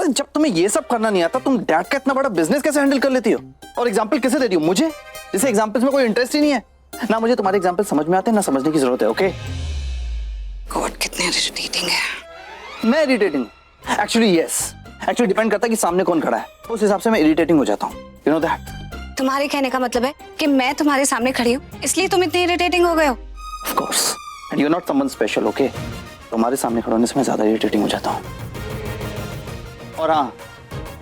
जब तुम्हें ये सब करना नहीं आता, तुम डैड का इतना बड़ा बिजनेस कैसे हैंडल कर लेती हो? और एग्जाम्पल किसे दे रही हो? मुझे, जिसे एग्जाम्पल्स में कोई इंटरेस्ट ही नहीं है ना। मुझे तुम्हारे एग्जाम्पल समझ में आते हैं ना समझने की जरूरत है। ओके गॉड, कितने इरिटेटिंग है। मैं irritating? Actually yes, actually depend करता है कि सामने कौन खड़ा है, उस हिसाब से मैं इरिटेटिंग हो जाता हूँ। You know that. तुम्हारे कहने का मतलब है कि मैं तुम्हारे सामने खड़ी हूँ इसलिए तुम इतने इरिटेटिंग हो गए हो? Of course, and you are not someone special. Okay, तुम्हारे सामने खड़ा होने से मैं ज्यादा इरिटेटिंग हो जाता हूँ। और हाँ,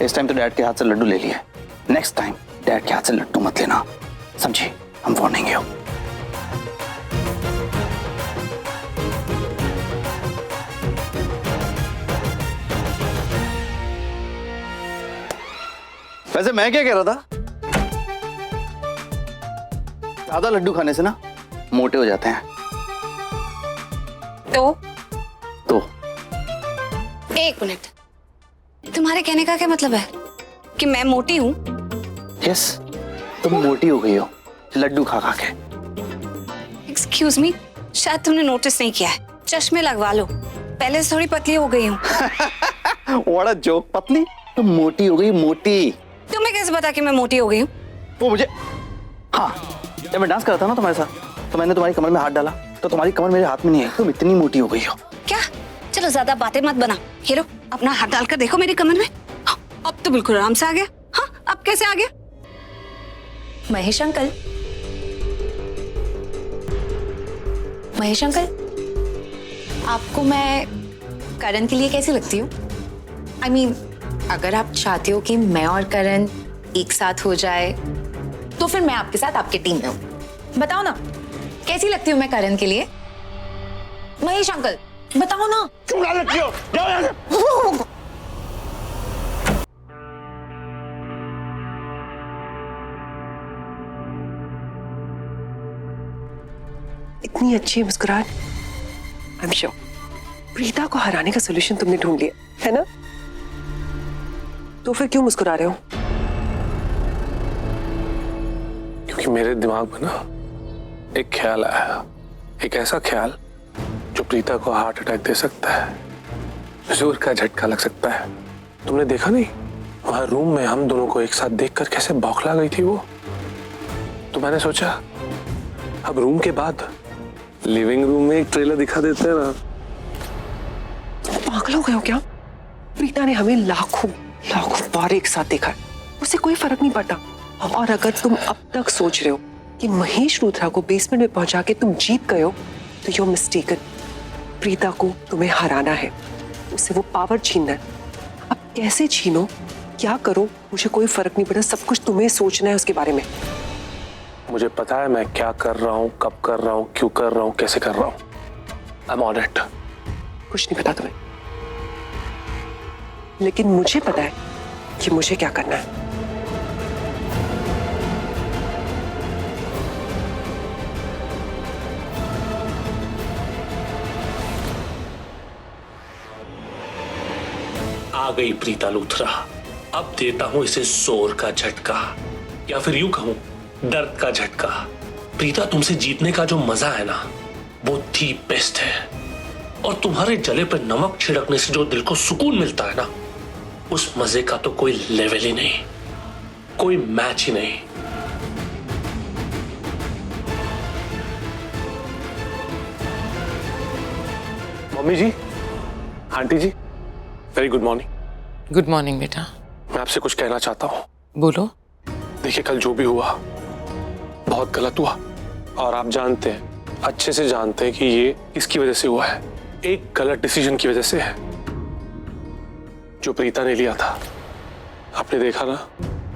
इस टाइम तो डैड के हाथ से लड्डू ले लिए, नेक्स्ट टाइम डैड के हाथ से लड्डू मत लेना, समझी? हम वार्निंग यू। वैसे मैं क्या कह रहा था, ज्यादा लड्डू खाने से ना मोटे हो जाते हैं। तो एक मिनट, तुम्हारे कहने का क्या मतलब है कि मैं मोटी हूँ? यस, तुम मोटी हो गई हो लड्डू खा खा के। एक्सक्यूज मी, शायद तुमने नोटिस नहीं किया है, चश्मे लगवा लो, पहले से थोड़ी पतली हो गई हूँ। What a joke. पतली? तुम मोटी हो गई, मोटी। तुम्हें कैसे पता कि मैं मोटी हो गई हूँ? वो मुझे, हाँ, जब मैं डांस कर रहा था ना तुम्हारे साथ, तो मैंने तुम्हारी कमर में हाथ डाला, तो तुम्हारी कमर मेरे हाथ में नहीं है। तुम इतनी मोटी हो गई हो। क्या? चलो ज्यादा बातें मत बना। हीरो, अपना हाथ डालकर देखो मेरी कमर में। हाँ, अब तो बिल्कुल आराम से आ गया। हाँ, अब कैसे आ गया? महेश अंकल, महेश अंकल, आपको मैं करण के लिए कैसी लगती हूँ? I mean, अगर आप चाहते हो कि मैं और करण एक साथ हो जाए तो फिर मैं आपके साथ आपके टीम में हूँ। बताओ ना, कैसी लगती हूँ मैं करण के लिए? महेश अंकल, बताओ ना। क्यों लगती हो? जाओ यहाँ से। इतनी अच्छी मुस्कुराहट, आई एम श्योर प्रीता को हराने का सलूशन तुमने ढूंढ लिया है ना? तो फिर क्यों मुस्कुरा रहे हो? क्योंकि मेरे दिमाग में ना एक ख्याल आया, एक ऐसा ख्याल जो प्रीता को हार्ट अटैक दे सकता है, जोर का झटका लग सकता है। तुमने देखा नहीं, वहां रूम में हम दोनों को एक साथ देखकर कैसे बौखला गई थी वो। तो मैंने सोचा अब रूम के बाद लिविंग रूम में एक ट्रेलर दिखा देते हैं ना। पागल हो गए हो क्या? प्रीता ने हमें लाखों बार एक साथ देखा है, उससे कोई फर्क नहीं पड़ता। और अगर तुम अब तक सोच रहे हो कि महेश रुद्रा को बेसमेंट में पहुंचा के तुम जीत गए हो, तो यू आर मिस्टेकन। प्रीता को तुम्हें हराना है, उससे वो पावर छीनना है। अब कैसे छीनो, क्या करो, मुझे कोई फर्क नहीं पड़ता, सब कुछ तुम्हें सोचना है उसके बारे में। मुझे पता है मैं क्या कर रहा हूँ, कब कर रहा हूँ, क्यों कर रहा हूँ, कैसे कर रहा हूँ। I am on it. कुछ नहीं पता तुम्हें, लेकिन मुझे पता है कि मुझे क्या करना है। आ गई प्रीता लूथरा, अब देता हूं इसे जोर का झटका, या फिर यूं कहूं दर्द का झटका। प्रीता, तुमसे जीतने का जो मजा है ना, वो दी बेस्ट है। और तुम्हारे जले पर नमक छिड़कने से जो दिल को सुकून मिलता है ना, उस मजे का तो कोई लेवल ही नहीं, कोई मैच ही नहीं। Mummy ji, aunty ji, very good morning. Good morning बेटा। मैं आपसे कुछ कहना चाहता हूँ। बोलो। देखिए, कल जो भी हुआ बहुत गलत हुआ, और आप जानते हैं, अच्छे से जानते हैं कि ये किसकी वजह से हुआ है। एक गलत डिसीजन की वजह से है जो प्रीता ने लिया था। आपने देखा ना,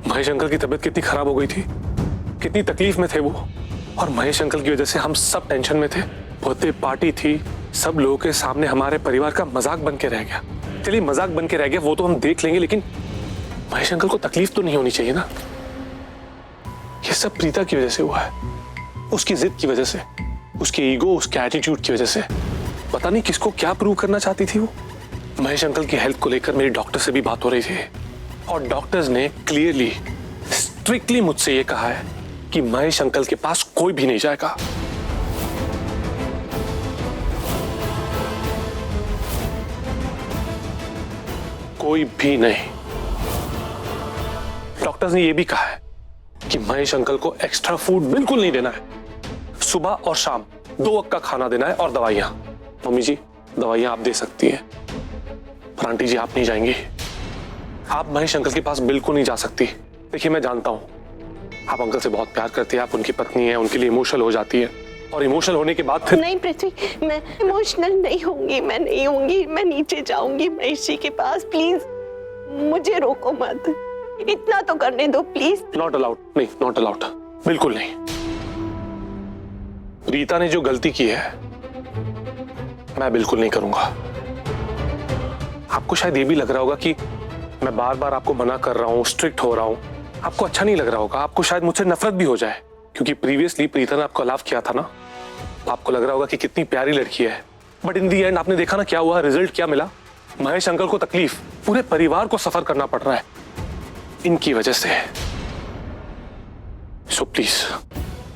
महेश अंकल की तबीयत कितनी खराब हो गई थी, कितनी तकलीफ में थे वो, और महेश अंकल की वजह से हम सब टेंशन में थे। बर्थडे पार्टी थी, सब लोगों के सामने हमारे परिवार का मजाक बन के रह गया। चलिए, मजाक बन के रह गया वो तो हम देख लेंगे, लेकिन महेश अंकल को तकलीफ तो नहीं होनी चाहिए ना। ये सब प्रीता की वजह से हुआ है, उसकी जिद की वजह से, उसके ईगो, उसके एटीट्यूड की वजह से। पता नहीं किसको क्या प्रूव करना चाहती थी वो। महेश अंकल की हेल्थ को लेकर मेरी डॉक्टर से भी बात हो रही थी, और डॉक्टर्स ने क्लियरली, स्ट्रिक्टली मुझसे ये कहा है कि महेश अंकल के पास कोई भी नहीं जाएगा। कोई भी नहीं। डॉक्टर्स ने यह भी कहा है कि महेश अंकल को एक्स्ट्रा फूड बिल्कुल नहीं देना है। सुबह और शाम 2 वक्त का खाना देना है और दवाइयां। मम्मी जी, दवाइयां आप दे सकती हैं, पर आंटी जी आप नहीं जाएंगी। आप महेश अंकल के पास बिल्कुल नहीं जा सकती। देखिए, मैं जानता हूं आप अंकल से बहुत प्यार करती हैं, आप उनकी पत्नी हैं, उनके लिए इमोशनल हो जाती है, और इमोशनल होने के बाद फिर नहीं पृथ्वी, मैं इमोशनल नहीं होंगी, मैं नहीं होंगी। मैं नीचे जाऊंगी महेश जी के पास। प्लीज मुझे रोको मत, इतना तो करने दो प्लीज। Not allowed. नहीं, नॉट अलाउड, बिल्कुल नहीं। रीता ने जो गलती की है मैं बिल्कुल नहीं करूंगा। आपको शायद ये भी लग रहा होगा कि मैं बार बार आपको मना कर रहा हूं, स्ट्रिक्ट हो रहा हूं। आपको अच्छा नहीं लग रहा होगा, आपको शायद मुझसे नफरत भी हो जाए, क्योंकि प्रीवियसली प्रीता ने आपको अलाव किया था ना। आपको लग रहा होगा कि कितनी प्यारी लड़की है, बट इन दी एंड आपने देखा ना क्या हुआ, रिजल्ट क्या मिला। महेश अंकल को तकलीफ, पूरे परिवार को सफर करना पड़ रहा है इनकी वजह से। सो प्लीज,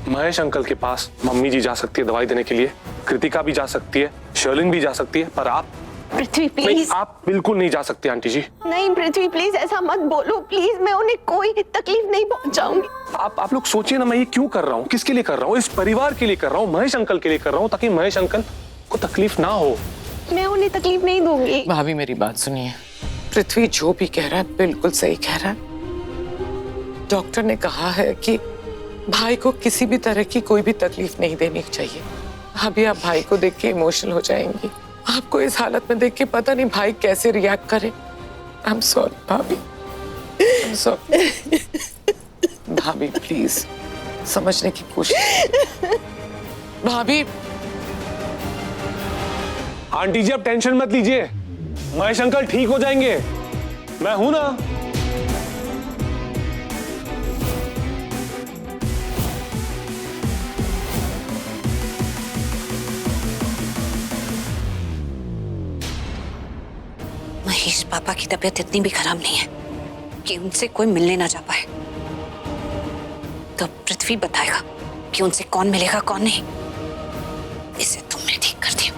महेश अंकल के पास मम्मी जी जा सकती है दवाई देने के लिए, कृतिका भी जा सकती है, शर्लिन भी जा सकती है, पर आप पृथ्वी नहीं, प्लीज। आप बिल्कुल नहीं जा सकती आंटी जी। नहीं पृथ्वी प्लीज, ऐसा मत बोलो प्लीज। मैं उन्हें कोई तकलीफ नहीं पहुंचाऊंगी। आप लोग सोचिए ना, मैं ये क्यों कर रहा हूँ, किसके लिए कर रहा हूँ? इस परिवार के लिए कर रहा हूँ, महेश अंकल के लिए कर रहा हूँ, ताकि महेश अंकल को तकलीफ ना हो। मैं उन्हें तकलीफ नहीं दूंगी। भाभी मेरी बात सुनिए, पृथ्वी जो भी कह रहा है बिल्कुल सही कह रहा है। डॉक्टर ने कहा है कि भाई को किसी भी तरह की कोई भी तकलीफ नहीं देनी चाहिए। भाभी आप भाई को देख के इमोशनल हो जाएंगी। आपको इस हालत में देख के पता नहीं भाई कैसे रिएक्ट करे। आई एम सॉरी भाभी, आई एम सॉरी। भाभी प्लीज समझने की कोशिश। भाभी। आंटी जी आप टेंशन मत लीजिए, महेश अंकल ठीक हो जाएंगे, मैं हूं ना। महेश पापा की तबीयत इतनी भी खराब नहीं है कि उनसे कोई मिलने ना जा पाए। तो पृथ्वी बताएगा कि उनसे कौन मिलेगा कौन नहीं। इसे तुमने ठीक कर दिया।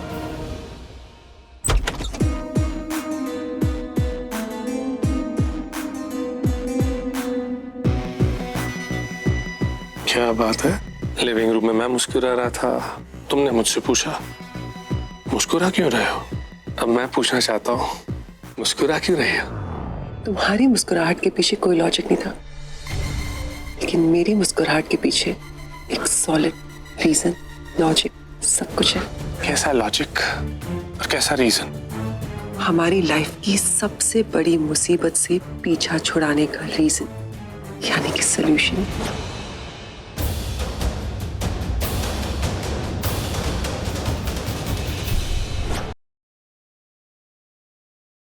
क्या बात है, लिविंग रूम में मैं मुस्कुरा रहा था, तुमने मुझसे पूछा मुस्कुरा क्यों रहे हो। अब मैं पूछना चाहता हूँ, मुस्कुरा क्यों रही हो? तुम्हारी मुस्कुराहट के पीछे कोई लॉजिक नहीं था, लेकिन मेरी मुस्कुराहट के पीछे एक सॉलिड रीजन, लॉजिक, सब कुछ है। कैसा लॉजिक और कैसा रीजन? हमारी लाइफ की सबसे बड़ी मुसीबत से पीछा छुड़ाने का रीजन, यानी कि सॉल्यूशन।